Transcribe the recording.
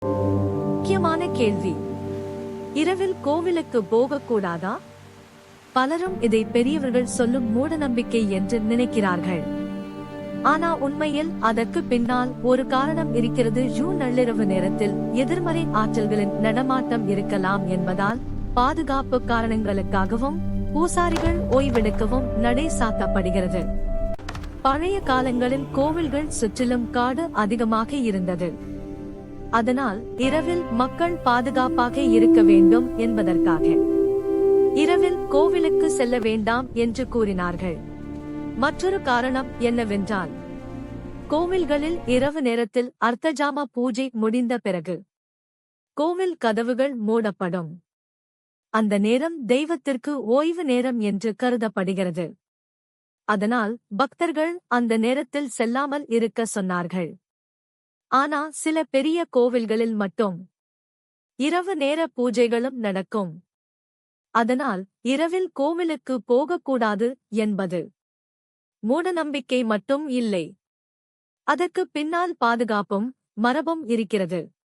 முக்கியமான கேள்வி: இரவில் கோவிலுக்கு போகக்கூடாதா? பலரும் இதை பெரியவர்கள் சொல்லும் மூடநம்பிக்கை என்று நினைக்கிறார்கள். ஆனா உண்மையில் அதற்கு பின்னால் ஒரு காரணம் இருக்கிறது. நள்ளிரவு நேரத்தில் எதிர்மறை ஆற்றல்களின் நடமாட்டம் இருக்கலாம் என்பதால் பாதுகாப்பு காரணங்களுக்காகவும் பூசாரிகள் ஓய்வெடுக்கவும் நடை சாத்தப்படுகிறது. பழைய காலங்களில் கோவில்கள் சுற்றிலும் காடு அதிகமாக இருந்தது. அதனால் இரவில் மக்கள் பாதுகாப்பாக இருக்க வேண்டும் என்பதற்காக இரவில் கோவிலுக்கு செல்ல வேண்டாம் என்று கூறினார்கள். மற்றொரு காரணம் என்னவென்றால், கோவில்களில் இரவு நேரத்தில் அர்த்தஜாம பூஜை முடிந்த பிறகு கோவில் கதவுகள் மூடப்படும். அந்த நேரம் தெய்வத்திற்கு ஓய்வு நேரம் என்று கருதப்படுகிறது. அதனால் பக்தர்கள் அந்த நேரத்தில் செல்லாமல் இருக்க சொன்னார்கள். ஆனா சில பெரிய கோவில்களில் மட்டும் இரவு நேர பூஜைகளும் நடக்கும். அதனால் இரவில் கோவிலுக்கு போகக்கூடாது என்பது மூடநம்பிக்கை மட்டும் இல்லை. அதற்கு பின்னால் பாதுகாப்பும் மரபும் இருக்கிறது.